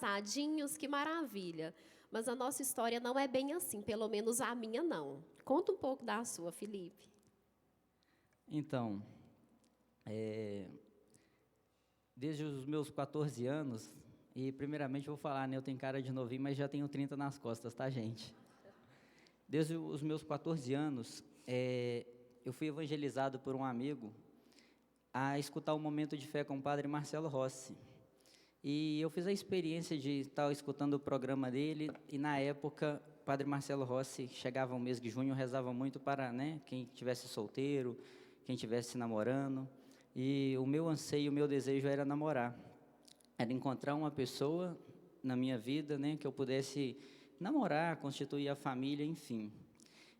casadinhos, que maravilha. Mas a nossa história não é bem assim, pelo menos a minha não. Conta um pouco da sua, Felipe. Então, desde os meus 14 anos, e primeiramente vou falar, né, eu tenho cara de novinho, mas já tenho 30 nas costas, tá, gente? Desde os meus 14 anos, eu fui evangelizado por um amigo a escutar o Momento de Fé com o padre Marcelo Rossi. E eu fiz a experiência de estar escutando o programa dele, e na época, o padre Marcelo Rossi chegava o mês de junho, rezava muito para, né, quem estivesse solteiro, quem estivesse namorando, e o meu anseio, o meu desejo era namorar, era encontrar uma pessoa na minha vida, né, que eu pudesse namorar, constituir a família, enfim.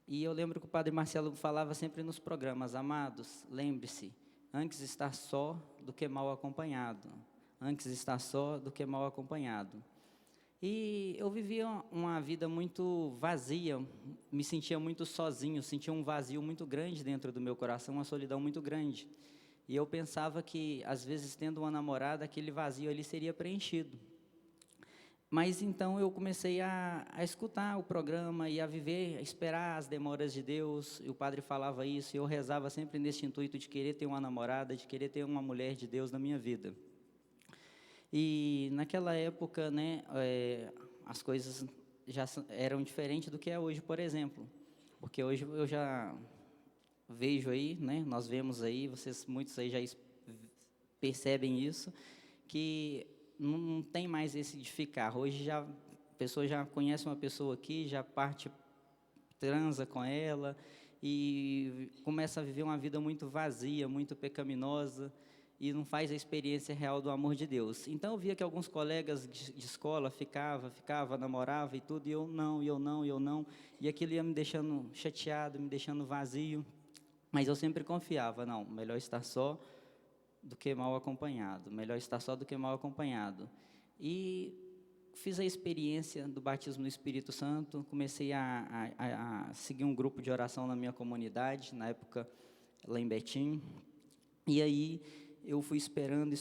E eu lembro que o padre Marcelo falava sempre nos programas: amados, lembre-se, antes estar só do que mal acompanhado. Antes estar só do que mal acompanhado. E eu vivia uma vida muito vazia, me sentia muito sozinho, sentia um vazio muito grande dentro do meu coração, uma solidão muito grande. E eu pensava que, às vezes, tendo uma namorada, aquele vazio ali seria preenchido. Mas então eu comecei a escutar o programa e a viver, a esperar as demoras de Deus. E o padre falava isso, e eu rezava sempre nesse intuito de querer ter uma namorada, de querer ter uma mulher de Deus na minha vida. E naquela época, né, as coisas já eram diferentes do que é hoje, por exemplo. Porque hoje eu já vejo aí, né, nós vemos aí, vocês muitos aí já percebem isso, que não tem mais esse de ficar. Hoje já a pessoa já conhece uma pessoa aqui, já parte, transa com ela e começa a viver uma vida muito vazia, muito pecaminosa, e não faz a experiência real do amor de Deus. Então eu via que alguns colegas de escola ficava, namorava e tudo, e eu não, e aquilo ia me deixando chateado, me deixando vazio, mas eu sempre confiava: não, melhor estar só do que mal acompanhado, melhor estar só do que mal acompanhado. E fiz a experiência do batismo no Espírito Santo, comecei a seguir um grupo de oração na minha comunidade, na época lá em Betim, e aí eu fui esperando,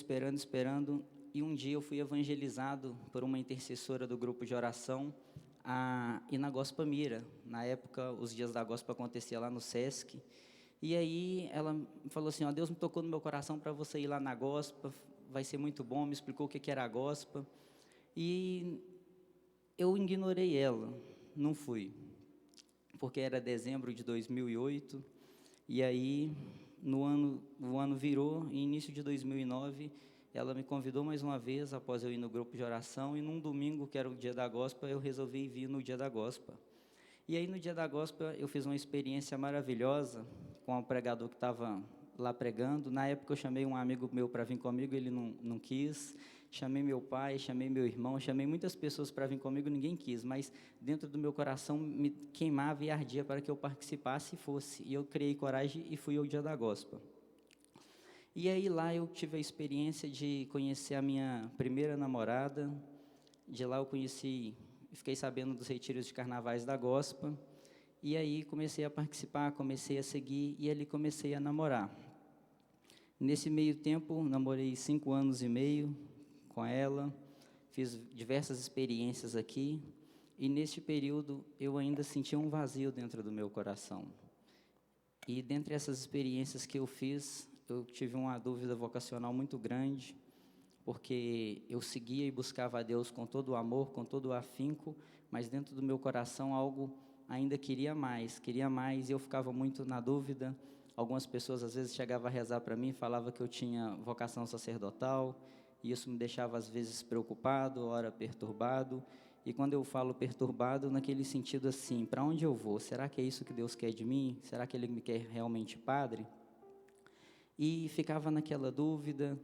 e um dia eu fui evangelizado por uma intercessora do grupo de oração a ir na Gospa Mira. Na época, os dias da Gospa acontecia lá no Sesc, e aí ela falou assim: ó, Deus me tocou no meu coração para você ir lá na Gospa, vai ser muito bom. Me explicou o que era a Gospa, e eu ignorei ela, não fui, porque era dezembro de 2008, e aí o ano virou, e início de 2009, ela me convidou mais uma vez, após eu ir no grupo de oração, e num domingo, que era o dia da Gospa, eu resolvi vir no dia da Gospa. E aí no dia da Gospa eu fiz uma experiência maravilhosa com o pregador que estava lá pregando. Na época eu chamei um amigo meu para vir comigo, ele não quis. Chamei meu pai, chamei meu irmão, chamei muitas pessoas para vir comigo, ninguém quis, mas dentro do meu coração me queimava e ardia para que eu participasse e fosse. E eu criei coragem e fui ao dia da Gospa. E aí lá eu tive a experiência de conhecer a minha primeira namorada. De lá eu fiquei sabendo dos retiros de carnavais da Gospa, e aí comecei a participar, comecei a seguir, e ali comecei a namorar. Nesse meio tempo, namorei 5 anos e meio com ela, fiz diversas experiências aqui, e neste período eu ainda sentia um vazio dentro do meu coração. E dentre essas experiências que eu fiz, eu tive uma dúvida vocacional muito grande, porque eu seguia e buscava a Deus com todo o amor, com todo o afinco, mas dentro do meu coração algo ainda queria mais, e eu ficava muito na dúvida. Algumas pessoas às vezes chegavam a rezar para mim, falava que eu tinha vocação sacerdotal, e isso me deixava às vezes preocupado, ora perturbado. E quando eu falo perturbado, naquele sentido assim: para onde eu vou? Será que é isso que Deus quer de mim? Será que Ele me quer realmente padre? E ficava naquela dúvida.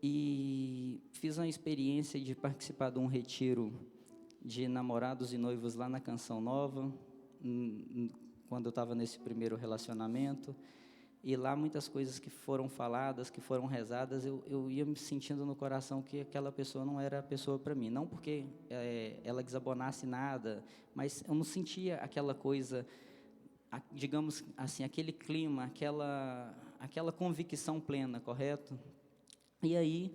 E fiz uma experiência de participar de um retiro de namorados e noivos lá na Canção Nova, quando eu estava nesse primeiro relacionamento. E lá muitas coisas que foram faladas, que foram rezadas, eu ia me sentindo no coração que aquela pessoa não era a pessoa para mim. Não porque ela desabonasse nada, mas eu não sentia aquela coisa, digamos assim, aquele clima, aquela convicção plena, correto? E aí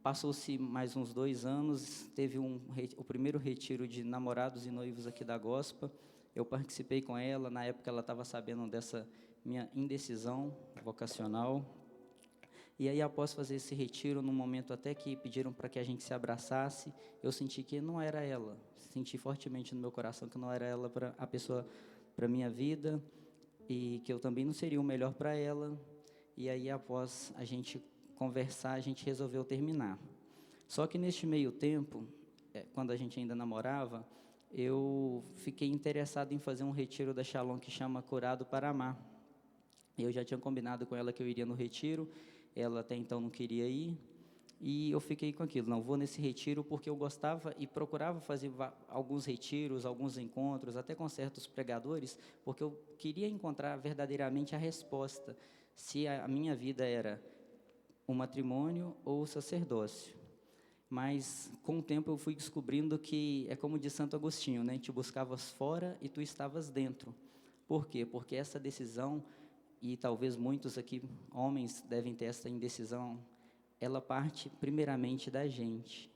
Passou-se mais uns 2 anos, teve o primeiro retiro de namorados e noivos aqui da Gospa. Eu participei com ela, na época ela estava sabendo dessa minha indecisão vocacional. E aí, após fazer esse retiro, num momento até que pediram para que a gente se abraçasse, eu senti que não era ela. Senti fortemente no meu coração que não era ela a pessoa para a minha vida, e que eu também não seria o melhor para ela. E aí, após a gente conversar, a gente resolveu terminar. Só que neste meio tempo, quando a gente ainda namorava, eu fiquei interessado em fazer um retiro da Shalom que chama Curado para Amar. Eu já tinha combinado com ela que eu iria no retiro, ela até então não queria ir, e eu fiquei com aquilo, não vou nesse retiro porque eu gostava e procurava fazer alguns retiros, alguns encontros, até com certos pregadores, porque eu queria encontrar verdadeiramente a resposta, se a minha vida era o matrimônio ou o sacerdócio. Mas, com o tempo, eu fui descobrindo que é como de Santo Agostinho, né? Te buscavas fora e tu estavas dentro. Por quê? Porque essa decisão, e talvez muitos aqui, homens, devem ter essa indecisão, ela parte primeiramente da gente,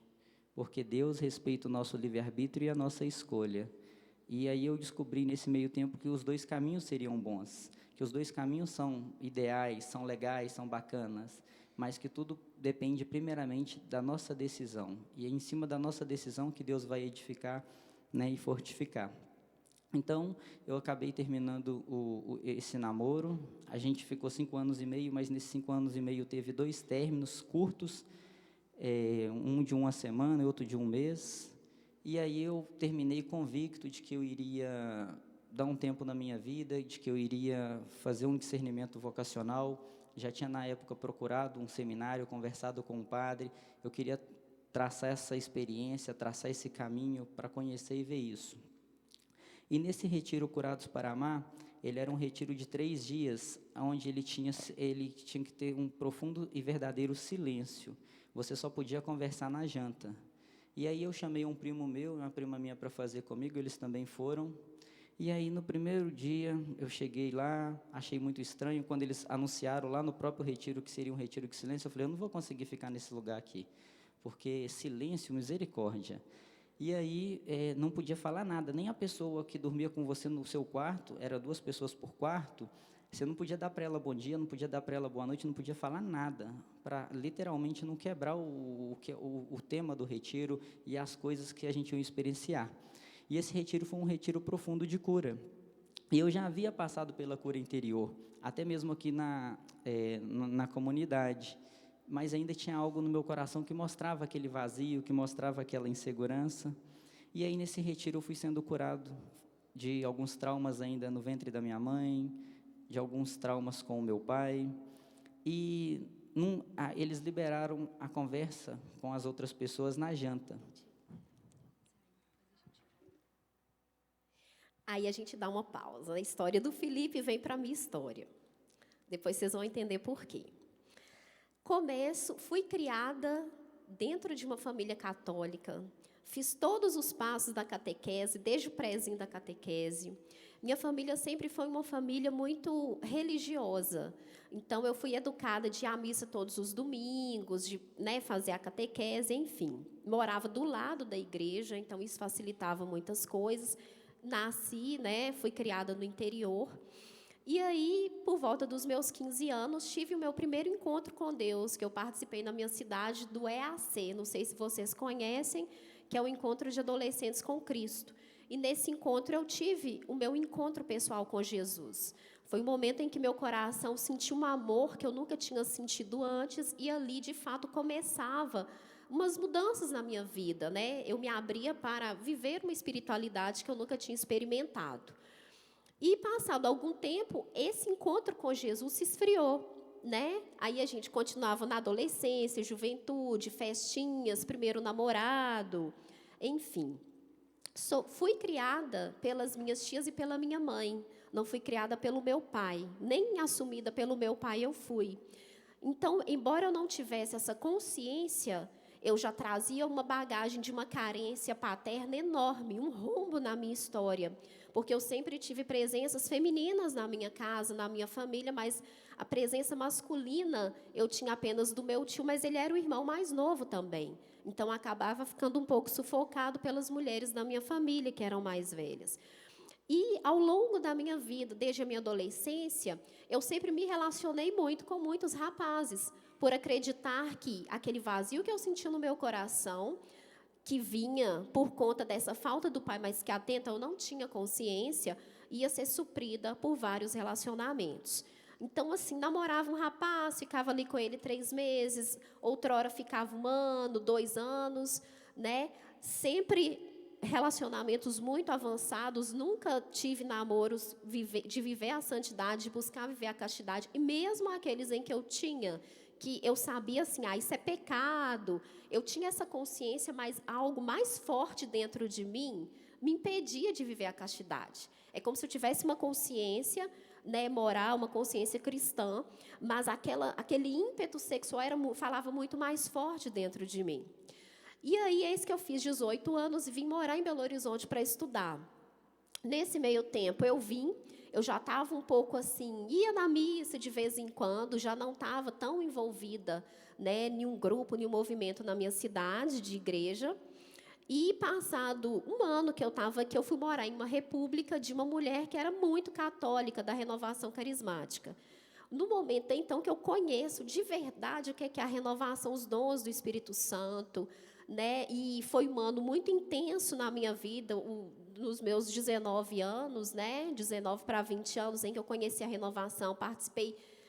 porque Deus respeita o nosso livre-arbítrio e a nossa escolha. E aí eu descobri nesse meio tempo que os 2 caminhos seriam bons, que os 2 caminhos são ideais, são legais, são bacanas, mas que tudo depende primeiramente da nossa decisão. E é em cima da nossa decisão que Deus vai edificar, né, e fortificar. Então, eu acabei terminando esse namoro. A gente ficou 5 anos e meio, mas nesses 5 anos e meio teve 2 términos curtos, um de 1 semana e outro de 1 mês. E aí eu terminei convicto de que eu iria dar um tempo na minha vida, de que eu iria fazer um discernimento vocacional. Já tinha, na época, procurado um seminário, conversado com um padre. Eu queria traçar essa experiência, traçar esse caminho para conhecer e ver isso. E nesse retiro Curados para Amar, ele era um retiro de 3 dias, onde ele tinha que ter um profundo e verdadeiro silêncio. Você só podia conversar na janta. E aí eu chamei um primo meu e uma prima minha para fazer comigo, eles também foram. E aí, no primeiro dia, eu cheguei lá, achei muito estranho, quando eles anunciaram lá no próprio retiro que seria um retiro de silêncio, eu falei, eu não vou conseguir ficar nesse lugar aqui, porque silêncio, misericórdia. E aí, não podia falar nada, nem a pessoa que dormia com você no seu quarto, era 2 pessoas por quarto, você não podia dar para ela bom dia, não podia dar para ela boa noite, não podia falar nada, para literalmente não quebrar o tema do retiro e as coisas que a gente ia experienciar. E esse retiro foi um retiro profundo de cura. E eu já havia passado pela cura interior, até mesmo aqui na comunidade, mas ainda tinha algo no meu coração que mostrava aquele vazio, que mostrava aquela insegurança. E aí, nesse retiro, eu fui sendo curado de alguns traumas ainda no ventre da minha mãe, de alguns traumas com o meu pai. E eles liberaram a conversa com as outras pessoas na janta. Aí a gente dá uma pausa. A história do Felipe vem para a minha história. Depois vocês vão entender por quê. Fui criada dentro de uma família católica. Fiz todos os passos da catequese, desde o prézinho da catequese. Minha família sempre foi uma família muito religiosa. Então, eu fui educada de ir à missa todos os domingos, de, né, fazer a catequese, enfim. Morava do lado da igreja, então isso facilitava muitas coisas. Nasci, né, fui criada no interior. E aí, por volta dos meus 15 anos, tive o meu primeiro encontro com Deus, que eu participei na minha cidade do EAC, não sei se vocês conhecem, que é o Encontro de Adolescentes com Cristo. E nesse encontro eu tive o meu encontro pessoal com Jesus. Foi um momento em que meu coração sentiu um amor que eu nunca tinha sentido antes, e ali, de fato, começava umas mudanças na minha vida, né? Eu me abria para viver uma espiritualidade que eu nunca tinha experimentado. E, passado algum tempo, esse encontro com Jesus se esfriou, né? Aí a gente continuava na adolescência, juventude, festinhas, primeiro namorado, enfim. Fui criada pelas minhas tias e pela minha mãe. Não fui criada pelo meu pai, nem assumida pelo meu pai eu fui. Então, embora eu não tivesse essa consciência, eu já trazia uma bagagem de uma carência paterna enorme, um rombo na minha história, porque eu sempre tive presenças femininas na minha casa, na minha família, mas a presença masculina eu tinha apenas do meu tio, mas ele era o irmão mais novo também. Então, acabava ficando um pouco sufocado pelas mulheres da minha família, que eram mais velhas. E, ao longo da minha vida, desde a minha adolescência, eu sempre me relacionei muito com muitos rapazes, por acreditar que aquele vazio que eu sentia no meu coração, que vinha por conta dessa falta do pai, mas que até então eu não tinha consciência, ia ser suprida por vários relacionamentos. Então, assim, namorava um rapaz, ficava ali com ele 3 meses, outrora ficava 1 ano, 2 anos, né? Sempre relacionamentos muito avançados, nunca tive namoros de viver a santidade, de buscar viver a castidade, e mesmo aqueles em que eu tinha, que eu sabia assim, isso é pecado, eu tinha essa consciência, mas algo mais forte dentro de mim me impedia de viver a castidade. É como se eu tivesse uma consciência, né, moral, uma consciência cristã, mas aquele ímpeto sexual falava muito mais forte dentro de mim. E aí, eis que eu fiz 18 anos e vim morar em Belo Horizonte para estudar. Nesse meio tempo, eu já estava um pouco assim, ia na missa de vez em quando, já não estava tão envolvida, né, em um grupo, em um movimento na minha cidade de igreja. E, passado 1 ano que eu estava aqui, eu fui morar em uma república de uma mulher que era muito católica, da renovação carismática. No momento, então, que eu conheço de verdade o que é a renovação, os dons do Espírito Santo, né? E foi um ano muito intenso na minha vida, nos meus 19 anos, né? 19 para 20 anos, em que eu conheci a renovação,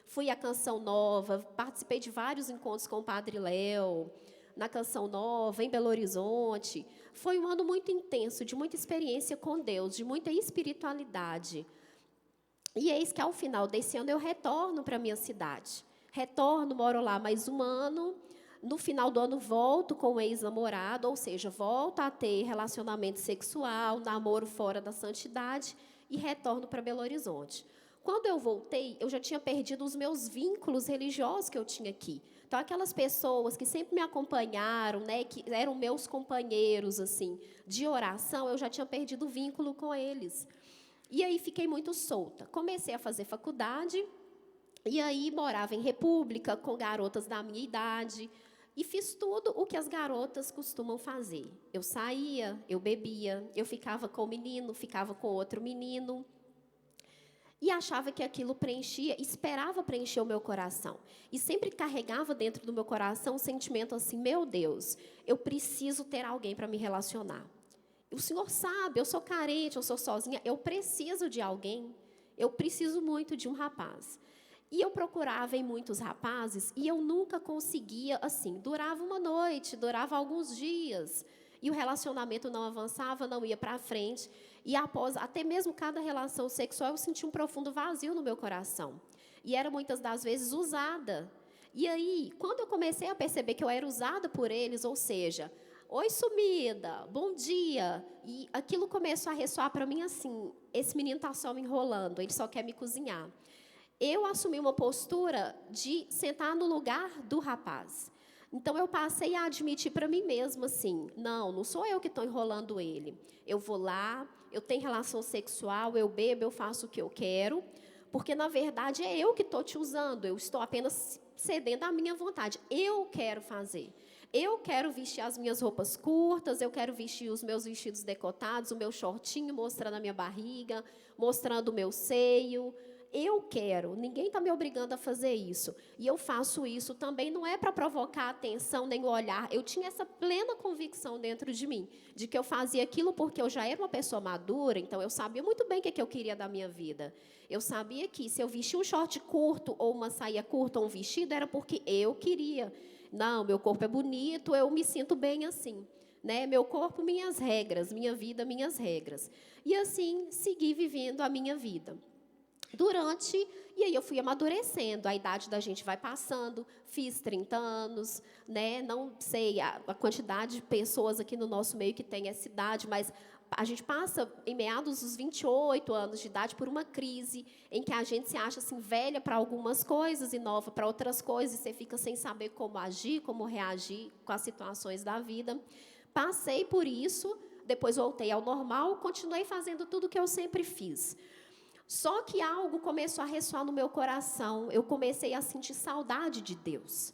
fui à Canção Nova, participei de vários encontros com o Padre Léo, na Canção Nova, em Belo Horizonte. Foi um ano muito intenso, de muita experiência com Deus, de muita espiritualidade. E eis que, ao final desse ano, eu retorno para a minha cidade. Retorno, moro lá mais 1 ano. No final do ano, volto com o ex-namorado, ou seja, volto a ter relacionamento sexual, namoro fora da santidade, e retorno para Belo Horizonte. Quando eu voltei, eu já tinha perdido os meus vínculos religiosos que eu tinha aqui. Então, aquelas pessoas que sempre me acompanharam, né, que eram meus companheiros assim, de oração, eu já tinha perdido o vínculo com eles. E aí, fiquei muito solta. Comecei a fazer faculdade, e aí morava em república, com garotas da minha idade, e fiz tudo o que as garotas costumam fazer. Eu saía, eu bebia, eu ficava com o menino, ficava com outro menino, e achava que aquilo esperava preencher o meu coração. E sempre carregava dentro do meu coração um sentimento assim, meu Deus, eu preciso ter alguém para me relacionar. O Senhor sabe, eu sou carente, eu sou sozinha, eu preciso de alguém, eu preciso muito de um rapaz. E eu procurava em muitos rapazes e eu nunca conseguia, assim, durava 1 noite, durava alguns dias, e o relacionamento não avançava, não ia para frente. E após, até mesmo cada relação sexual, eu sentia um profundo vazio no meu coração. E era muitas das vezes usada. E aí, quando eu comecei a perceber que eu era usada por eles, ou seja, oi sumida, bom dia, e aquilo começou a ressoar para mim assim, esse menino está só me enrolando, ele só quer me cozinhar. Eu assumi uma postura de sentar no lugar do rapaz. Então, eu passei a admitir para mim mesma, assim, não sou eu que estou enrolando ele. Eu vou lá, eu tenho relação sexual, eu bebo, eu faço o que eu quero, porque, na verdade, é eu que estou te usando, eu estou apenas cedendo à minha vontade. Eu quero fazer. Eu quero vestir as minhas roupas curtas, eu quero vestir os meus vestidos decotados, o meu shortinho mostrando a minha barriga, mostrando o meu seio. Eu quero, ninguém está me obrigando a fazer isso. E eu faço isso também, não é para provocar atenção nem o olhar. Eu tinha essa plena convicção dentro de mim, de que eu fazia aquilo porque eu já era uma pessoa madura, então eu sabia muito bem o que eu queria da minha vida. Eu sabia que se eu vestia um short curto, ou uma saia curta, ou um vestido, era porque eu queria. Não, meu corpo é bonito, eu me sinto bem assim. Né? Meu corpo, minhas regras, minha vida, minhas regras. E assim, segui vivendo a minha vida. E aí eu fui amadurecendo, a idade da gente vai passando, fiz 30 anos, né? Não sei a quantidade de pessoas aqui no nosso meio que tem essa idade, mas a gente passa, em meados dos 28 anos de idade, por uma crise em que a gente se acha assim, velha para algumas coisas e nova para outras coisas, e você fica sem saber como agir, como reagir com as situações da vida. Passei por isso, depois voltei ao normal, continuei fazendo tudo o que eu sempre fiz. Só que algo começou a ressoar no meu coração. Eu comecei a sentir saudade de Deus.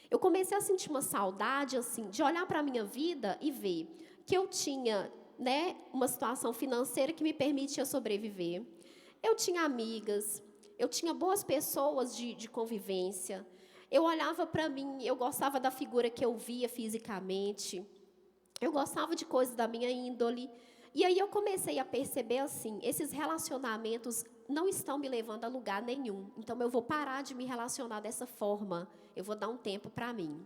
Eu comecei a sentir uma saudade, assim, de olhar para a minha vida e ver que eu tinha, né, uma situação financeira que me permitia sobreviver. Eu tinha amigas, eu tinha boas pessoas de convivência. Eu olhava para mim, eu gostava da figura que eu via fisicamente. Eu gostava de coisas da minha índole. E aí eu comecei a perceber assim, esses relacionamentos não estão me levando a lugar nenhum. Então eu vou parar de me relacionar dessa forma. Eu vou dar um tempo para mim.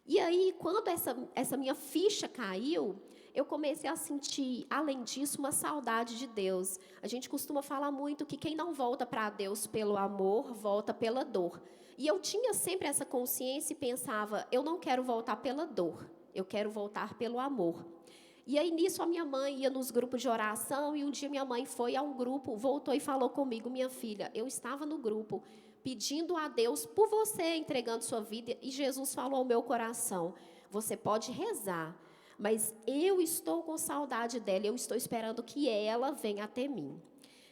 E aí, quando essa minha ficha caiu, eu comecei a sentir, além disso, uma saudade de Deus. A gente costuma falar muito que quem não volta para Deus pelo amor, volta pela dor. E eu tinha sempre essa consciência e pensava, eu não quero voltar pela dor, eu quero voltar pelo amor. E aí, nisso, a minha mãe ia nos grupos de oração, e um dia minha mãe foi a um grupo, voltou e falou comigo, minha filha, eu estava no grupo, pedindo a Deus por você, entregando sua vida, e Jesus falou ao meu coração, você pode rezar, mas eu estou com saudade dela, eu estou esperando que ela venha até mim.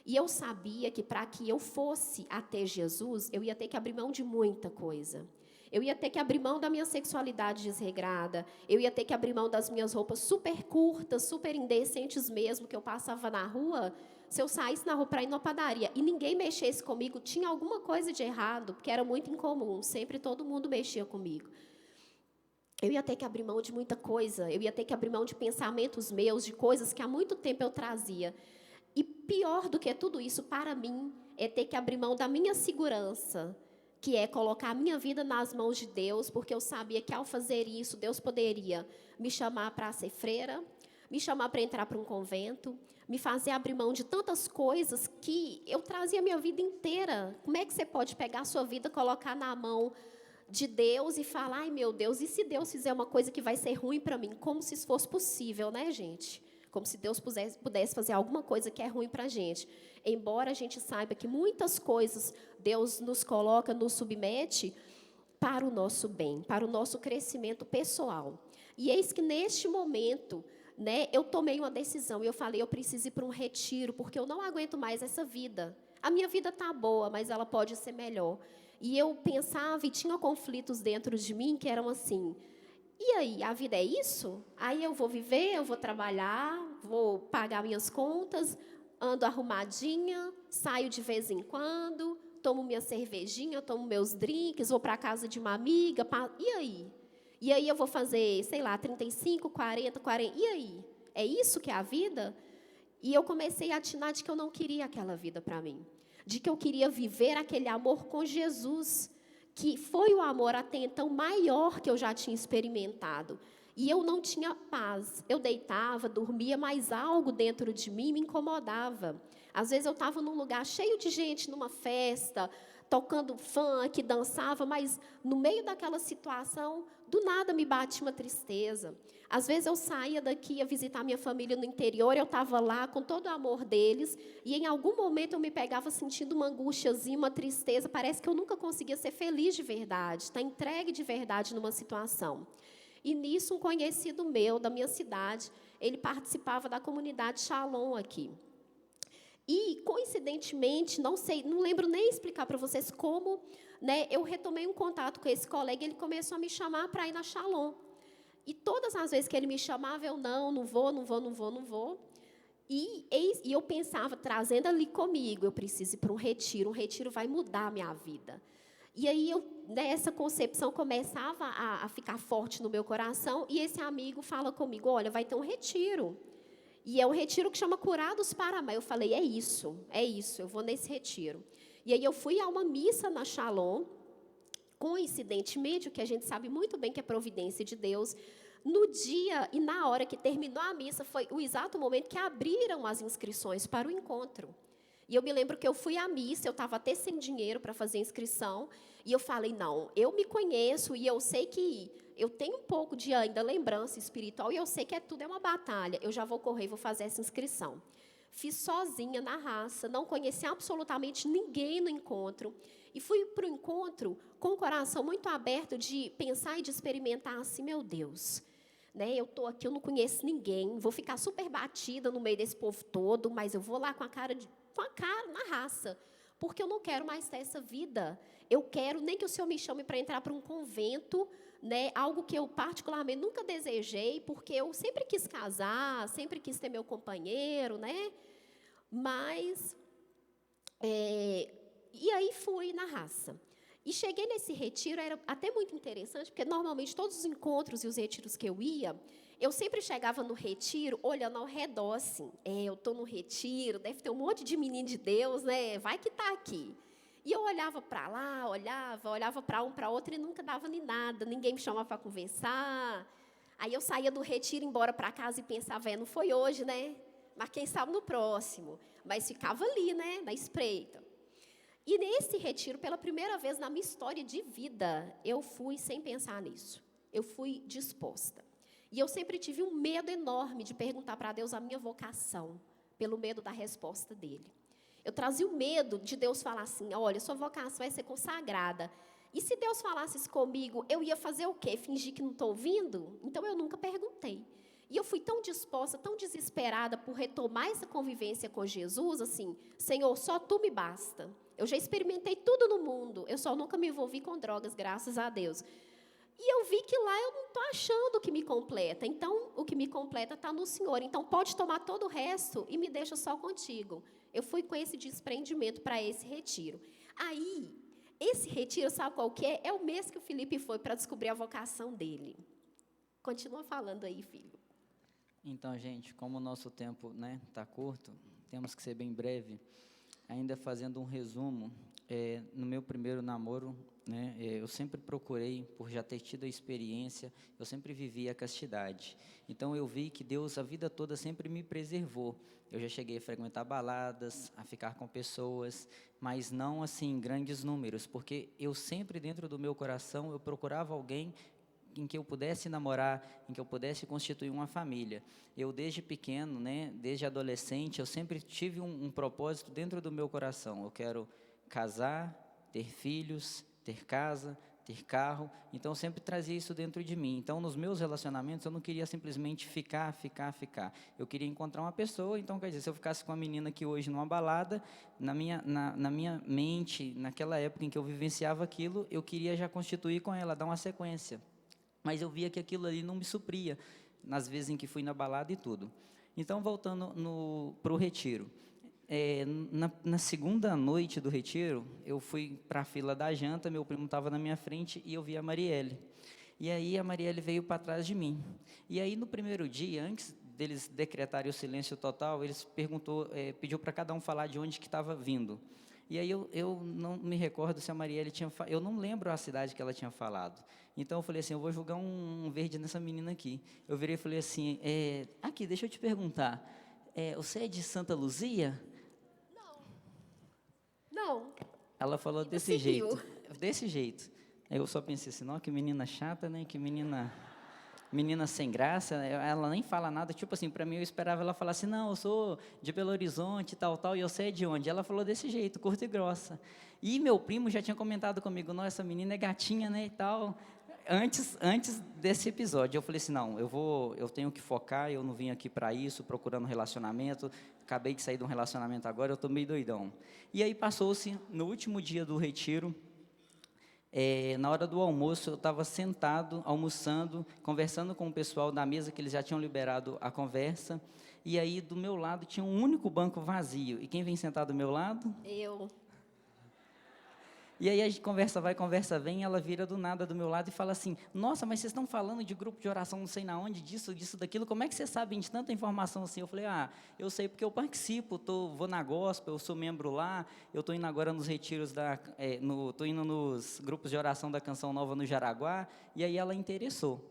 E eu sabia que para que eu fosse até Jesus, eu ia ter que abrir mão de muita coisa. Eu ia ter que abrir mão da minha sexualidade desregrada. Eu ia ter que abrir mão das minhas roupas super curtas, super indecentes mesmo, que eu passava na rua. Se eu saísse na rua para ir numa padaria e ninguém mexesse comigo, tinha alguma coisa de errado, porque era muito incomum. Sempre todo mundo mexia comigo. Eu ia ter que abrir mão de muita coisa. Eu ia ter que abrir mão de pensamentos meus, de coisas que há muito tempo eu trazia. E pior do que tudo isso, para mim, é ter que abrir mão da minha segurança, que é colocar a minha vida nas mãos de Deus, porque eu sabia que ao fazer isso, Deus poderia me chamar para ser freira, me chamar para entrar para um convento, me fazer abrir mão de tantas coisas que eu trazia a minha vida inteira. Como é que você pode pegar a sua vida, colocar na mão de Deus e falar, ai meu Deus, e se Deus fizer uma coisa que vai ser ruim para mim? Como se isso fosse possível, né, gente? Como se Deus pudesse fazer alguma coisa que é ruim para a gente. Embora a gente saiba que muitas coisas Deus nos coloca, nos submete para o nosso bem, para o nosso crescimento pessoal. E eis que neste momento, né, eu tomei uma decisão e eu falei, eu preciso ir para um retiro, porque eu não aguento mais essa vida. A minha vida está boa, mas ela pode ser melhor. E eu pensava e tinha conflitos dentro de mim que eram assim, e aí, a vida é isso? Aí eu vou viver, eu vou trabalhar, vou pagar minhas contas, ando arrumadinha, saio de vez em quando, tomo minha cervejinha, tomo meus drinks, vou para a casa de uma amiga, e aí? E aí eu vou fazer, sei lá, 35, 40, 40, e aí? É isso que é a vida? E eu comecei a atinar de que eu não queria aquela vida para mim, de que eu queria viver aquele amor com Jesus, que foi o amor até então maior que eu já tinha experimentado. E eu não tinha paz. Eu deitava, dormia, mas algo dentro de mim me incomodava. Às vezes eu estava num lugar cheio de gente, numa festa, tocando funk, dançava, mas no meio daquela situação, do nada me bate uma tristeza. Às vezes eu saía daqui, ia visitar minha família no interior, eu estava lá com todo o amor deles, e em algum momento eu me pegava sentindo uma angústiazinha, uma tristeza, parece que eu nunca conseguia ser feliz de verdade, estar entregue de verdade numa situação. E nisso um conhecido meu, da minha cidade, ele participava da comunidade Shalom aqui. E, coincidentemente, não lembro nem explicar para vocês como, né, eu retomei um contato com esse colega e ele começou a me chamar para ir na Shalom. E todas as vezes que ele me chamava, eu não vou. E eu pensava, trazendo ali comigo, eu preciso ir para um retiro vai mudar a minha vida. E aí, essa concepção começava a ficar forte no meu coração, e esse amigo fala comigo, olha, vai ter um retiro. E é um retiro que chama Curados para Amar. Eu falei, é isso, eu vou nesse retiro. E aí eu fui a uma missa na Shalom, coincidentemente, o que a gente sabe muito bem que é providência de Deus, no dia e na hora que terminou a missa, foi o exato momento que abriram as inscrições para o encontro. E eu me lembro que eu fui à missa, eu estava até sem dinheiro para fazer inscrição, e eu falei, não, eu me conheço e eu sei que eu tenho um pouco de ainda lembrança espiritual, e eu sei que tudo é uma batalha, eu já vou correr e vou fazer essa inscrição. Fiz sozinha na raça, não conheci absolutamente ninguém no encontro, e fui para o encontro com o coração muito aberto de pensar e de experimentar assim, meu Deus, né, eu estou aqui, eu não conheço ninguém, vou ficar super batida no meio desse povo todo, mas eu vou lá com a cara na raça, porque eu não quero mais ter essa vida. Eu quero nem que o Senhor me chame para entrar para um convento, né, algo que eu particularmente nunca desejei, porque eu sempre quis casar, sempre quis ter meu companheiro, né? Mas, e aí fui na raça. E cheguei nesse retiro, era até muito interessante, porque normalmente todos os encontros e os retiros que eu ia, eu sempre chegava no retiro olhando ao redor, assim, eu estou no retiro, deve ter um monte de menino de Deus, né? Vai que está aqui. E eu olhava para lá, olhava para um, para outro, e nunca dava nem nada, ninguém me chamava para conversar. Aí eu saía do retiro, embora para casa e pensava, não foi hoje, né? Mas quem sabe no próximo. Mas ficava ali, né, na espreita. E nesse retiro, pela primeira vez na minha história de vida, eu fui sem pensar nisso. Eu fui disposta. E eu sempre tive um medo enorme de perguntar para Deus a minha vocação, pelo medo da resposta dele. Eu trazia o medo de Deus falar assim, olha, sua vocação vai ser consagrada. E se Deus falasse isso comigo, eu ia fazer o quê? Fingir que não estou ouvindo? Então eu nunca perguntei. E eu fui tão disposta, tão desesperada por retomar essa convivência com Jesus, assim, Senhor, só Tu me basta. Eu já experimentei tudo no mundo, eu só nunca me envolvi com drogas, graças a Deus. E eu vi que lá eu não estou achando o que me completa. Então, o que me completa está no Senhor. Então, pode tomar todo o resto e me deixa só contigo. Eu fui com esse desprendimento para esse retiro. Aí, esse retiro, sabe qual que é? É o mês que o Felipe foi para descobrir a vocação dele. Continua falando aí, filho. Então, gente, como o nosso tempo, né, tá curto, temos que ser bem breve. Ainda fazendo um resumo, no meu primeiro namoro, né, eu sempre procurei, por já ter tido a experiência, eu sempre vivi a castidade. Então, eu vi que Deus, a vida toda, sempre me preservou. Eu já cheguei a frequentar baladas, a ficar com pessoas, mas não, assim, em grandes números, porque eu sempre, dentro do meu coração, eu procurava alguém em que eu pudesse namorar, em que eu pudesse constituir uma família. Eu, desde pequeno, né, desde adolescente, eu sempre tive um propósito dentro do meu coração. Eu quero casar, ter filhos, ter casa, ter carro. Então, eu sempre trazia isso dentro de mim. Então, nos meus relacionamentos, eu não queria simplesmente ficar. Eu queria encontrar uma pessoa. Então, quer dizer, se eu ficasse com uma menina que hoje numa balada, na minha mente, naquela época em que eu vivenciava aquilo, eu queria já constituir com ela, dar uma sequência. Mas eu via que aquilo ali não me supria, nas vezes em que fui na balada e tudo. Então, voltando para o retiro. Na segunda noite do retiro, eu fui para a fila da janta, meu primo estava na minha frente e eu vi a Marielle. E aí a Marielle veio para trás de mim. E aí no primeiro dia, antes deles decretarem o silêncio total, eles pediu para cada um falar de onde que estava vindo. E aí eu não me recordo se a Marielle tinha falado, eu não lembro a cidade que ela tinha falado. Então eu falei assim, eu vou jogar um verde nessa menina aqui. Eu virei e falei assim, aqui, deixa eu te perguntar, você é de Santa Luzia? Não. Ela falou desse jeito. Aí eu só pensei assim, não, que menina chata, né? Que menina sem graça. Ela nem fala nada. Tipo assim, para mim eu esperava ela falar assim, não, eu sou de Belo Horizonte, tal, e eu sei de onde. Ela falou desse jeito, curta e grossa. E meu primo já tinha comentado comigo, não, essa menina é gatinha, né, e tal. Antes desse episódio, eu falei assim, não, eu tenho que focar, eu não vim aqui para isso, procurando relacionamento, acabei de sair de um relacionamento agora, eu estou meio doidão. E aí passou-se, no último dia do retiro, na hora do almoço, eu estava sentado, almoçando, conversando com o pessoal da mesa, que eles já tinham liberado a conversa, e aí do meu lado tinha um único banco vazio, e quem vem sentado do meu lado? Eu. E aí a gente conversa vai, conversa vem, ela vira do nada do meu lado e fala assim, nossa, mas vocês estão falando de grupo de oração não sei na onde, disso, daquilo, como é que vocês sabem de tanta informação assim? Eu falei, eu sei porque eu participo, vou na gospel, eu sou membro lá, eu estou indo agora nos retiros, estou indo nos grupos de oração da Canção Nova no Jaraguá, e aí ela interessou.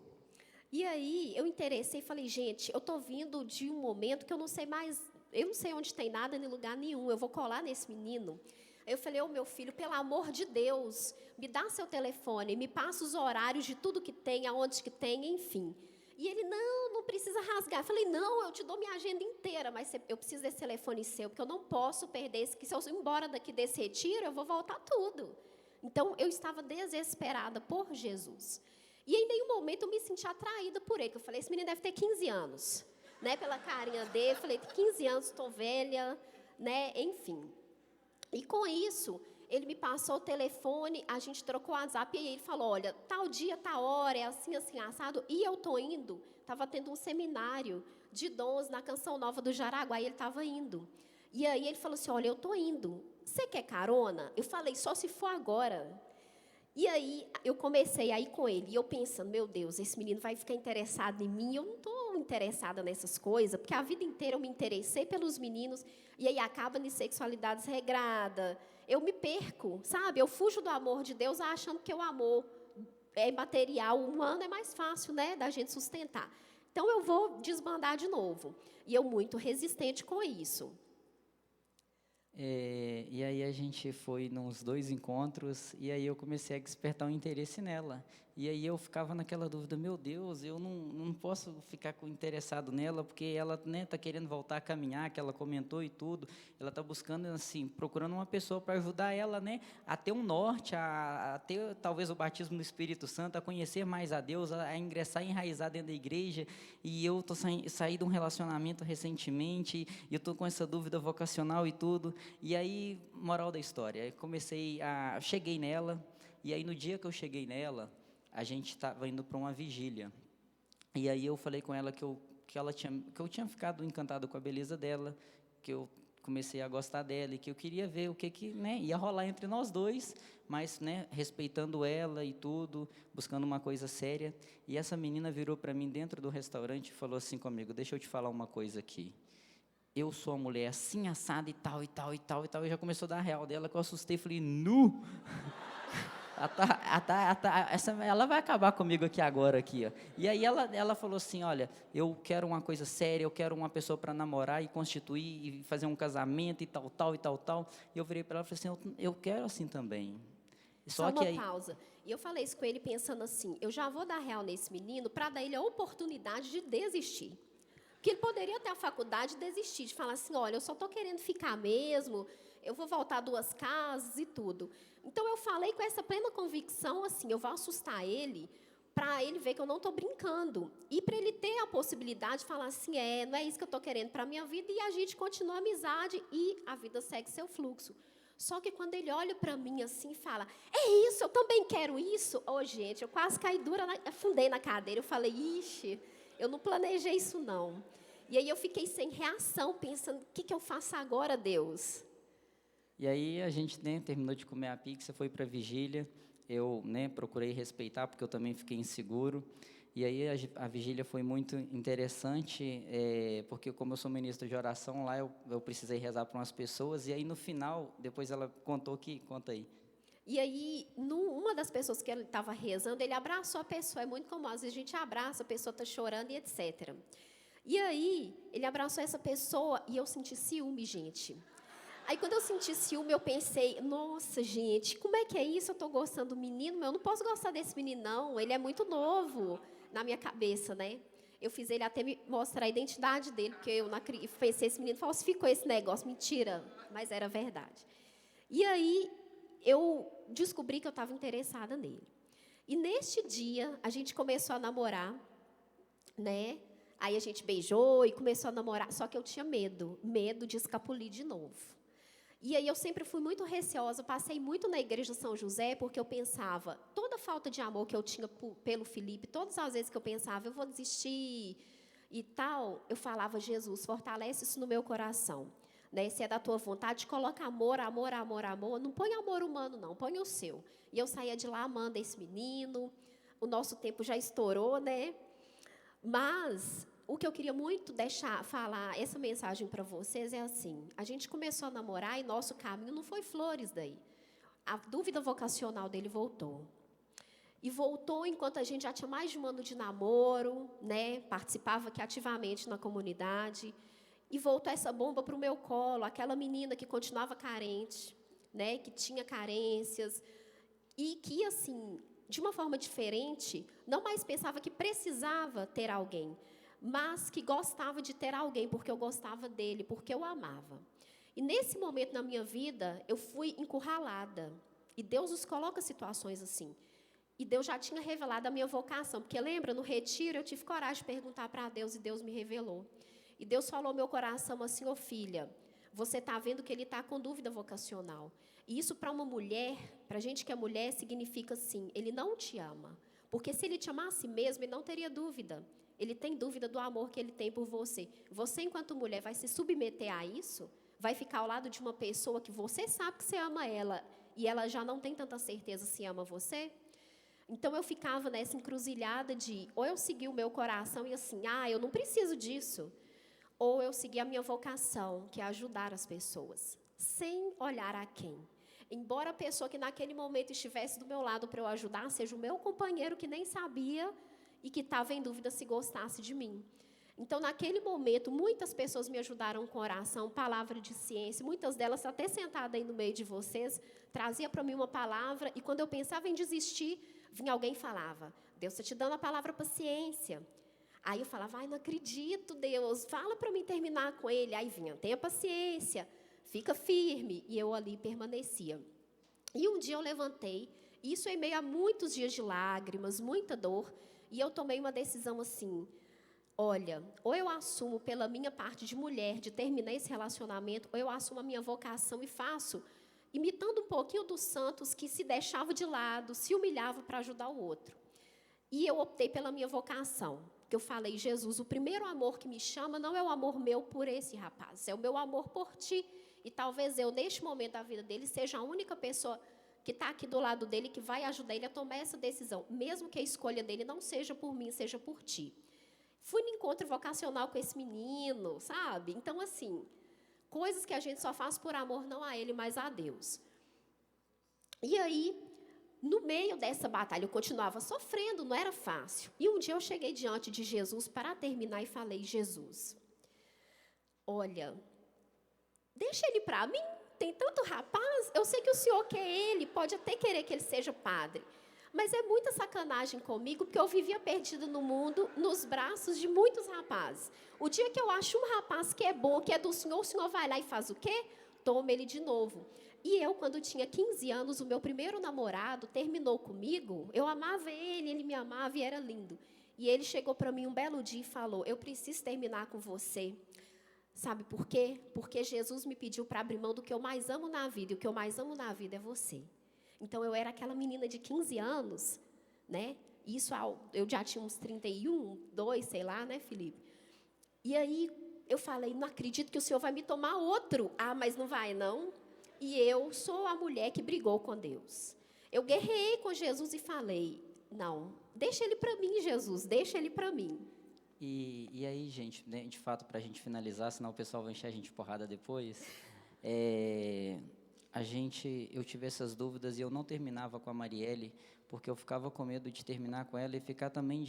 E aí eu interessei e falei, gente, eu estou vindo de um momento que eu não sei mais eu não sei onde tem nada, nem lugar nenhum, eu vou colar nesse menino. Aí eu falei, meu filho, pelo amor de Deus, me dá seu telefone, me passa os horários de tudo que tem, aonde que tem, enfim. E ele, não precisa rasgar. Eu falei, não, eu te dou minha agenda inteira, mas eu preciso desse telefone seu, porque eu não posso perder esse, que se eu ir embora daqui desse retiro, eu vou voltar tudo. Então, eu estava desesperada por Jesus. E em nenhum momento eu me senti atraída por ele, eu falei, esse menino deve ter 15 anos, né, pela carinha dele, eu falei, 15 anos, estou velha, né, enfim. E com isso, ele me passou o telefone, a gente trocou o WhatsApp, e ele falou, olha, tal dia, tal hora, é assim, assim, assado, e eu estou indo, estava tendo um seminário de dons na Canção Nova do Jaraguá, e ele estava indo. E aí ele falou assim, olha, eu estou indo, você quer carona? Eu falei, só se for agora. E aí eu comecei a ir com ele, e eu pensando, meu Deus, esse menino vai ficar interessado em mim, eu não estou interessada nessas coisas, porque a vida inteira eu me interessei pelos meninos, e aí acaba em sexualidade desregrada, eu me perco, sabe? Eu fujo do amor de Deus achando que o amor é material, humano é mais fácil, né, da gente sustentar. Então eu vou desbandar de novo, e eu muito resistente com isso. E aí a gente foi nos 2 encontros, e aí eu comecei a despertar um interesse nela. E aí eu ficava naquela dúvida, meu Deus, eu não posso ficar interessado nela, porque ela, né, está querendo voltar a caminhar, que ela comentou e tudo. Ela está buscando, assim, procurando uma pessoa para ajudar ela, né, a ter um norte, a ter talvez o batismo no Espírito Santo, a conhecer mais a Deus, a ingressar e enraizar dentro da igreja. E eu saí de um relacionamento recentemente, e eu estou com essa dúvida vocacional e tudo. E aí, moral da história, cheguei nela, e aí no dia que eu cheguei nela, a gente estava indo para uma vigília. E aí eu falei com ela que eu tinha ficado encantado com a beleza dela, que eu comecei a gostar dela, e que eu queria ver o que né, ia rolar entre nós dois, mas, né, respeitando ela e tudo, buscando uma coisa séria. E essa menina virou para mim dentro do restaurante e falou assim comigo, deixa eu te falar uma coisa aqui. Eu sou a mulher assim, assada e tal, e tal, e tal, e tal. E já começou a dar a real dela, que eu assustei, falei, nu! Ela vai acabar comigo aqui agora, aqui, ó. E aí ela falou assim, olha, eu quero uma coisa séria, eu quero uma pessoa para namorar e constituir, e fazer um casamento e tal, tal, e tal, tal. E eu virei para ela e falei assim, eu quero assim também. Só uma pausa. E eu falei isso com ele pensando assim, eu já vou dar real nesse menino para dar ele a oportunidade de desistir. Porque ele poderia ter a faculdade de desistir, de falar assim, olha, eu só estou querendo ficar mesmo, eu vou voltar 2 casas e tudo. Então, eu falei com essa plena convicção, assim, eu vou assustar ele, para ele ver que eu não estou brincando. E para ele ter a possibilidade de falar assim, não é isso que eu estou querendo para a minha vida, e a gente continua a amizade, e a vida segue seu fluxo. Só que quando ele olha para mim assim e fala, é isso, eu também quero isso. Gente, eu quase caí dura, afundei na cadeira, eu falei, ixi, eu não planejei isso, não. E aí eu fiquei sem reação, pensando, o que eu faço agora, Deus? E aí a gente, né, terminou de comer a pizza, foi para a vigília. Eu, né, procurei respeitar, porque eu também fiquei inseguro. E aí a vigília foi muito interessante, porque como eu sou ministro de oração, lá eu precisei rezar para umas pessoas. E aí no final, depois ela contou que, conta aí. E aí, uma das pessoas que ele estava rezando, ele abraçou a pessoa. É muito comum, às vezes a gente abraça, a pessoa está chorando e etc. E aí, ele abraçou essa pessoa e eu senti ciúme, gente. Aí, quando eu senti ciúme, eu pensei, nossa, gente, como é que é isso? Eu estou gostando do menino, mas eu não posso gostar desse menino, não. Ele é muito novo, na minha cabeça, né? Eu fiz ele até me mostrar a identidade dele, porque eu pensei, esse menino falsificou esse negócio, mentira, mas era verdade. E aí, eu descobri que eu estava interessada nele. E neste dia, a gente começou a namorar, né? Aí a gente beijou e começou a namorar, só que eu tinha medo de escapulir de novo. E aí eu sempre fui muito receosa, passei muito na igreja São José, porque eu pensava, toda falta de amor que eu tinha pelo Felipe, todas as vezes que eu pensava, eu vou desistir e tal, eu falava, Jesus, fortalece isso no meu coração. Né? Se é da tua vontade, coloca amor, amor, amor, amor. Não põe amor humano, não, põe o seu. E eu saía de lá amando esse menino, o nosso tempo já estourou, né? Mas o que eu queria muito falar, essa mensagem para vocês é assim, a gente começou a namorar e nosso caminho não foi flores daí. A dúvida vocacional dele voltou. E voltou enquanto a gente já tinha mais de 1 ano de namoro, né? Participava aqui ativamente na comunidade. E voltou essa bomba para o meu colo, aquela menina que continuava carente, né, que tinha carências, e que, assim, de uma forma diferente, não mais pensava que precisava ter alguém, mas que gostava de ter alguém, porque eu gostava dele, porque eu amava. E nesse momento na minha vida, eu fui encurralada. E Deus nos coloca situações assim. E Deus já tinha revelado a minha vocação, porque lembra, no retiro eu tive coragem de perguntar para Deus e Deus me revelou. E Deus falou ao meu coração assim: ô filha, você está vendo que ele está com dúvida vocacional. E isso para uma mulher, para a gente que é mulher, significa assim, ele não te ama. Porque se ele te amasse mesmo, ele não teria dúvida. Ele tem dúvida do amor que ele tem por você. Você, enquanto mulher, vai se submeter a isso? Vai ficar ao lado de uma pessoa que você sabe que você ama ela e ela já não tem tanta certeza se ama você? Então, eu ficava nessa encruzilhada de, ou eu segui o meu coração e assim, eu não preciso disso, ou eu segui a minha vocação, que é ajudar as pessoas, sem olhar a quem. Embora a pessoa que naquele momento estivesse do meu lado para eu ajudar, seja o meu companheiro que nem sabia e que estava em dúvida se gostasse de mim. Então, naquele momento, muitas pessoas me ajudaram com oração, palavra de ciência, muitas delas até sentada aí no meio de vocês, trazia para mim uma palavra, e quando eu pensava em desistir, vinha alguém e falava: Deus está te dando a palavra paciência. Aí eu falava: não acredito, Deus, fala para mim terminar com ele. Aí vinha: tenha paciência, fica firme. E eu ali permanecia. E um dia eu levantei, isso em meio a muitos dias de lágrimas, muita dor, e eu tomei uma decisão assim: olha, ou eu assumo pela minha parte de mulher, de terminar esse relacionamento, ou eu assumo a minha vocação e faço, imitando um pouquinho dos santos que se deixavam de lado, se humilhavam para ajudar o outro. E eu optei pela minha vocação, que eu falei: Jesus, o primeiro amor que me chama não é o amor meu por esse rapaz, é o meu amor por ti. E talvez eu, neste momento da vida dele, seja a única pessoa que está aqui do lado dele, que vai ajudar ele a tomar essa decisão, mesmo que a escolha dele não seja por mim, seja por ti. Fui no encontro vocacional com esse menino, sabe? Então, assim, coisas que a gente só faz por amor, não a ele, mas a Deus. E aí, no meio dessa batalha, eu continuava sofrendo, não era fácil. E um dia eu cheguei diante de Jesus para terminar e falei: Jesus, olha, deixa ele para mim, tem tanto rapaz, eu sei que o Senhor quer ele, pode até querer que ele seja padre, mas é muita sacanagem comigo, porque eu vivia perdida no mundo, nos braços de muitos rapazes. O dia que eu acho um rapaz que é bom, que é do Senhor, o Senhor vai lá e faz o quê? Toma ele de novo. E eu, quando tinha 15 anos, o meu primeiro namorado terminou comigo. Eu amava ele, ele me amava e era lindo. E ele chegou para mim um belo dia e falou: eu preciso terminar com você. Sabe por quê? Porque Jesus me pediu para abrir mão do que eu mais amo na vida. E o que eu mais amo na vida é você. Então, eu era aquela menina de 15 anos, né? Isso, eu já tinha uns 31, 2, sei lá, né, Felipe? E aí, eu falei: não acredito que o Senhor vai me tomar outro. Mas não vai, não. E eu sou a mulher que brigou com Deus. Eu guerrei com Jesus e falei: não, deixa ele para mim, Jesus, deixa ele para mim. E aí, gente, né, de fato, para a gente finalizar, senão o pessoal vai encher a gente de porrada depois, eu tive essas dúvidas e eu não terminava com a Marielle, porque eu ficava com medo de terminar com ela e ficar também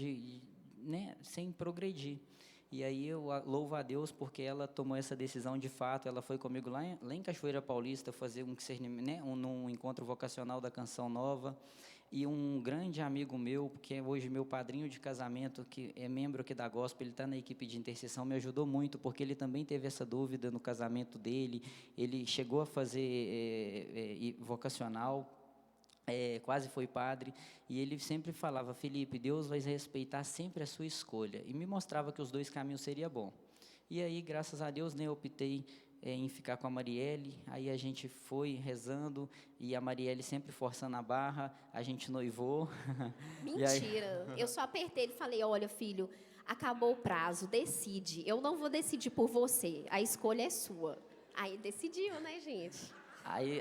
né, sem progredir. E aí eu louvo a Deus porque ela tomou essa decisão de fato, ela foi comigo lá em Cachoeira Paulista fazer um discernimento, né, num encontro vocacional da Canção Nova. E um grande amigo meu, que é hoje meu padrinho de casamento, que é membro aqui da Gospel, ele está na equipe de intercessão, me ajudou muito, porque ele também teve essa dúvida no casamento dele, ele chegou a fazer vocacional, quase foi padre, e ele sempre falava: Felipe, Deus vai respeitar sempre a sua escolha, e me mostrava que os dois caminhos seria bom. E aí, graças a Deus, né, eu optei em ficar com a Marielle. Aí a gente foi rezando, e a Marielle sempre forçando a barra, a gente noivou. Mentira, eu só apertei ele e falei: olha, filho, acabou o prazo, decide, eu não vou decidir por você, a escolha é sua. Aí decidiu, né, gente?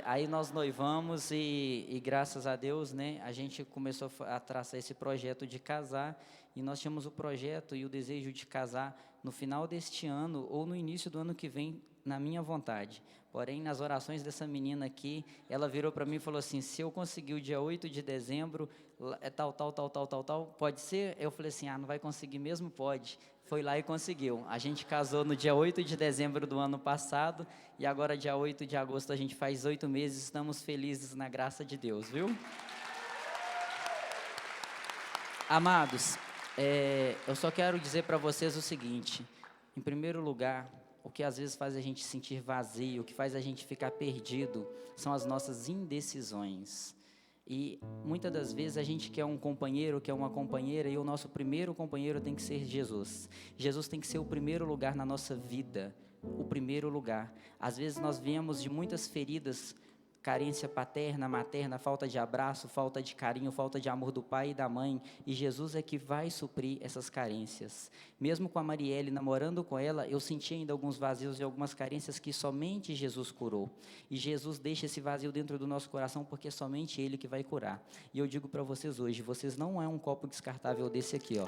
Aí nós noivamos e graças a Deus, né, a gente começou a traçar esse projeto de casar, e nós tínhamos o projeto e o desejo de casar no final deste ano ou no início do ano que vem, na minha vontade. Porém, nas orações dessa menina aqui, ela virou para mim e falou assim, se eu conseguir o dia 8 de dezembro, tal, pode ser? Eu falei assim, não vai conseguir mesmo? Pode. Foi lá e conseguiu. A gente casou no dia 8 de dezembro do ano passado, e agora dia 8 de agosto a gente faz 8 meses, estamos felizes na graça de Deus, viu? Amados, eu só quero dizer para vocês o seguinte, em primeiro lugar, o que às vezes faz a gente sentir vazio, o que faz a gente ficar perdido, são as nossas indecisões. E muitas das vezes a gente quer um companheiro, quer uma companheira, e o nosso primeiro companheiro tem que ser Jesus. Jesus tem que ser o primeiro lugar na nossa vida, o primeiro lugar. Às vezes nós viemos de muitas feridas, carência paterna, materna, falta de abraço, falta de carinho, falta de amor do pai e da mãe, e Jesus é que vai suprir essas carências. Mesmo com a Marielle, namorando com ela, eu senti ainda alguns vazios e algumas carências que somente Jesus curou, e Jesus deixa esse vazio dentro do nosso coração, porque é somente Ele que vai curar. E eu digo para vocês hoje, vocês não é um copo descartável desse aqui, ó.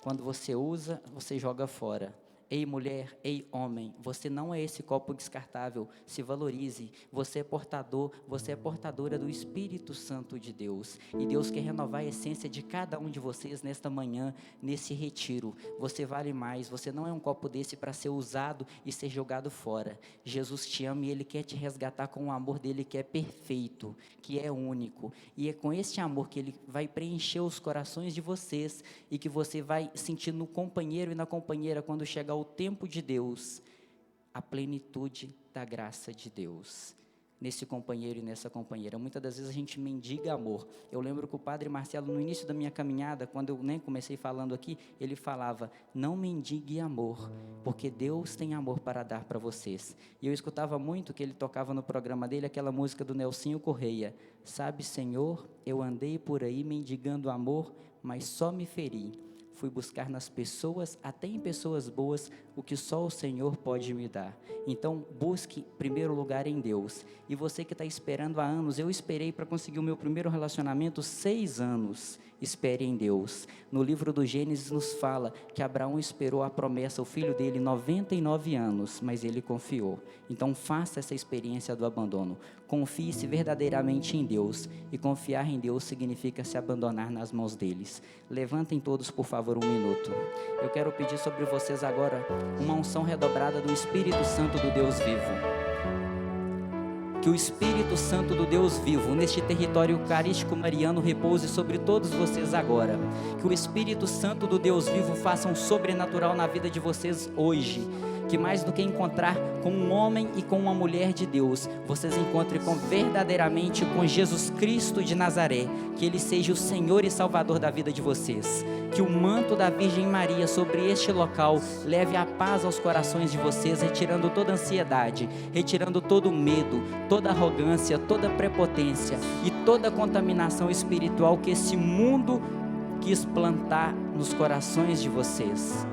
Quando você usa, você joga fora. Ei mulher, ei homem, você não é esse copo descartável, se valorize, você é portador, você é portadora do Espírito Santo de Deus, e Deus quer renovar a essência de cada um de vocês nesta manhã, nesse retiro. Você vale mais, você não é um copo desse para ser usado e ser jogado fora. Jesus te ama e Ele quer te resgatar com o amor dEle que é perfeito, que é único, e é com este amor que Ele vai preencher os corações de vocês, e que você vai sentir no companheiro e na companheira, quando chegar o tempo de Deus, a plenitude da graça de Deus, nesse companheiro e nessa companheira. Muitas das vezes a gente mendiga amor. Eu lembro que o Padre Marcelo, no início da minha caminhada, quando eu nem comecei falando aqui, ele falava, não mendigue amor, porque Deus tem amor para dar para vocês. E eu escutava muito que ele tocava no programa dele, aquela música do Nelsinho Correia, sabe Senhor, eu andei por aí mendigando amor, mas só me feri. Fui buscar nas pessoas, até em pessoas boas, o que só o Senhor pode me dar. Então, busque primeiro lugar em Deus. E você que está esperando há anos, eu esperei para conseguir o meu primeiro relacionamento 6 anos. Espere em Deus. No livro do Gênesis nos fala que Abraão esperou a promessa, o filho dele, 99 anos, mas ele confiou. Então, faça essa experiência do abandono. Confie-se verdadeiramente em Deus. E confiar em Deus significa se abandonar nas mãos deles. Levantem todos, por favor, 1 minuto. Eu quero pedir sobre vocês agora uma unção redobrada do Espírito Santo do Deus vivo. Que o Espírito Santo do Deus vivo, neste território eucarístico mariano, repouse sobre todos vocês agora. Que o Espírito Santo do Deus vivo faça um sobrenatural na vida de vocês hoje. Que mais do que encontrar com um homem e com uma mulher de Deus, vocês encontrem verdadeiramente com Jesus Cristo de Nazaré. Que Ele seja o Senhor e Salvador da vida de vocês. Que o manto da Virgem Maria sobre este local leve a paz aos corações de vocês, retirando toda ansiedade, retirando todo medo, toda arrogância, toda prepotência e toda contaminação espiritual que esse mundo quis plantar nos corações de vocês.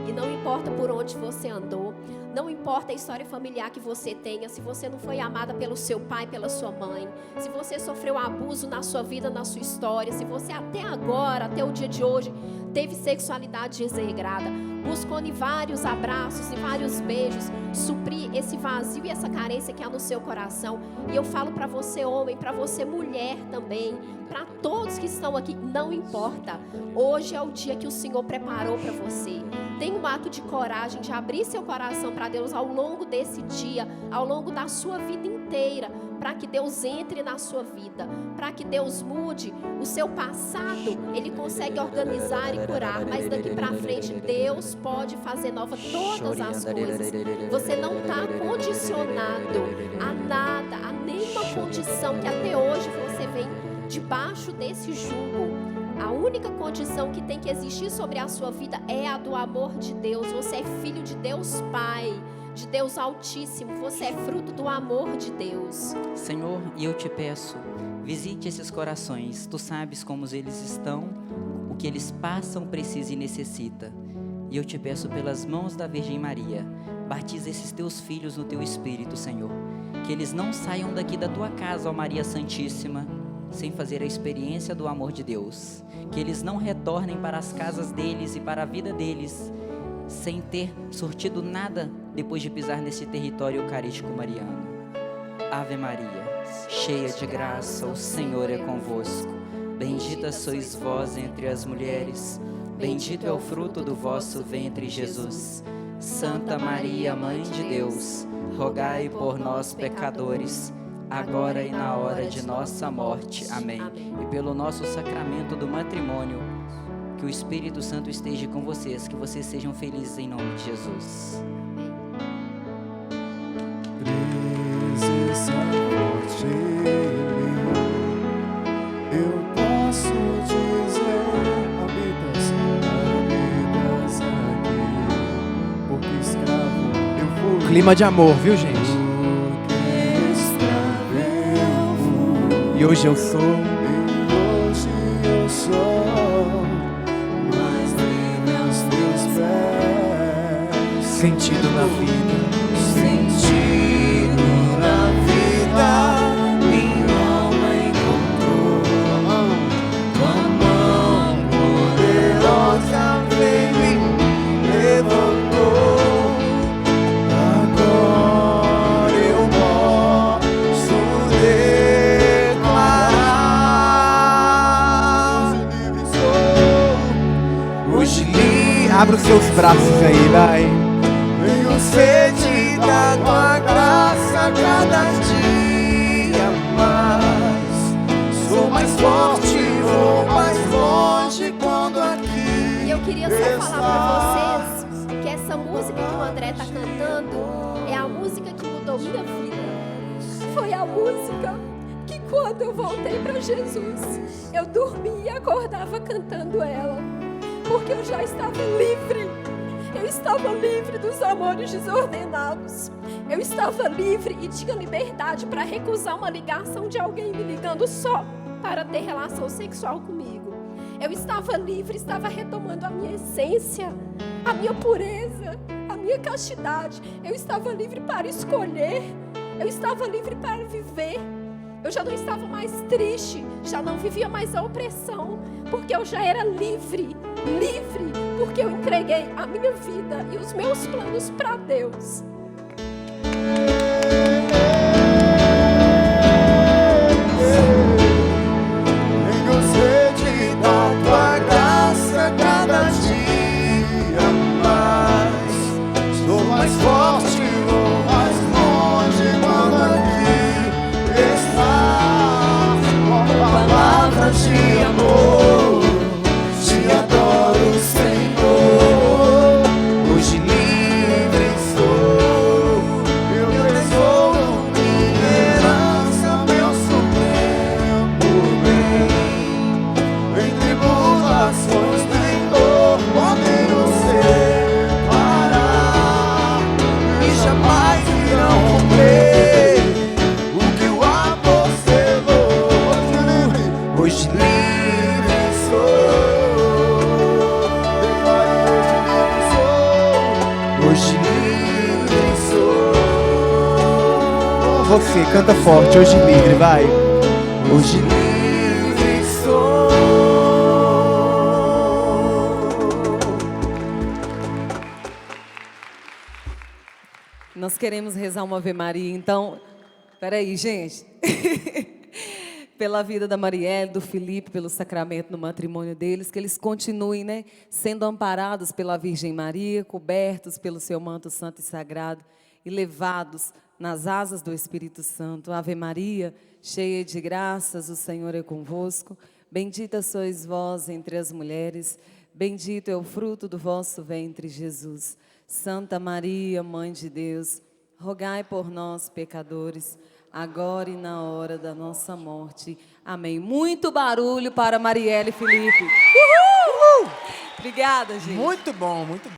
E não importa por onde você andou, não importa a história familiar que você tenha, se você não foi amada pelo seu pai, pela sua mãe, se você sofreu abuso na sua vida, na sua história, se você até agora, até o dia de hoje, teve sexualidade desregrada, buscou em vários abraços e vários beijos suprir esse vazio e essa carência que há no seu coração. E eu falo para você homem, para você mulher também, para todos que estão aqui, não importa. Hoje é o dia que o Senhor preparou para você. Tenha um ato de coragem de abrir seu coração para Deus ao longo desse dia, ao longo da sua vida inteira, para que Deus entre na sua vida, para que Deus mude o seu passado. Ele consegue organizar e curar, mas daqui para frente Deus pode fazer nova todas as coisas. Você não está condicionado a nada, a nenhuma condição que até hoje você vem debaixo desse jugo. A única condição que tem que existir sobre a sua vida é a do amor de Deus. Você é filho de Deus Pai, de Deus Altíssimo. Você é fruto do amor de Deus. Senhor, e eu te peço, visite esses corações. Tu sabes como eles estão, o que eles passam, precisam e necessitam. E eu te peço pelas mãos da Virgem Maria, batiza esses teus filhos no teu Espírito, Senhor. Que eles não saiam daqui da tua casa, ó Maria Santíssima, sem fazer a experiência do amor de Deus. Que eles não retornem para as casas deles e para a vida deles sem ter surtido nada depois de pisar nesse território eucarístico mariano. Ave Maria, cheia de graça, o Senhor é convosco. Bendita sois vós entre as mulheres, bendito é o fruto do vosso ventre, Jesus. Santa Maria, Mãe de Deus, rogai por nós, pecadores, agora e na hora de nossa morte. Amém. E pelo nosso sacramento do matrimônio, que o Espírito Santo esteja com vocês, que vocês sejam felizes em nome de Jesus. Presença forte em mim, eu posso dizer, habitas aqui, porque escravo eu fui. Clima de amor, viu, gente? E hoje eu sou. Mas livre aos teus pés. Sentido na vida. Sentido na vida, minha alma encontrou. Tua mão poderosa veio e me levantou. Agora eu posso declarar: hoje livre. Abra os seus braços aí, vai. Tenho sede da tua graça cada dia mais. Sou mais forte, vou mais longe quando aqui. E eu queria só falar pra vocês que essa música que o André tá cantando é a música que mudou minha vida. Foi a música que quando eu voltei pra Jesus, eu dormia e acordava cantando ela. Porque eu já estava livre. Eu estava livre dos amores desordenados. Eu estava livre e tinha liberdade para recusar uma ligação de alguém me ligando só para ter relação sexual comigo. Eu estava livre, estava retomando a minha essência, a minha pureza, a minha castidade. Eu estava livre para escolher. Eu estava livre para viver. Eu já não estava mais triste, já não vivia mais a opressão, porque eu já era livre, porque eu entreguei a minha vida e os meus planos para Deus. Tenho sede da tua graça cada dia mais. Sou mais forte, vou mais longe quando aqui estás. Com palavras de amor, te adoro, Senhor. Hoje livre sou, eu tesouro, minha herança, meu supremo bem. Em tribulações nem dor podem nos separar, e jamais irão romper o que o amor selou. Hoje livre sou. Hoje livre sou. Você, canta forte, hoje livre, vai. Hoje livre sou. Nós queremos rezar uma Ave Maria, então, peraí, gente. Pela vida da Marielle, do Felipe, pelo sacramento no matrimônio deles, que eles continuem, né, sendo amparados pela Virgem Maria, cobertos pelo seu manto santo e sagrado e levados nas asas do Espírito Santo. Ave Maria, cheia de graças, o Senhor é convosco. Bendita sois vós entre as mulheres, bendito é o fruto do vosso ventre, Jesus. Santa Maria, Mãe de Deus, rogai por nós, pecadores, agora e na hora da nossa morte. Amém. Muito barulho para Marielle e Felipe. Uhul! Obrigada, gente. Muito bom, muito bom.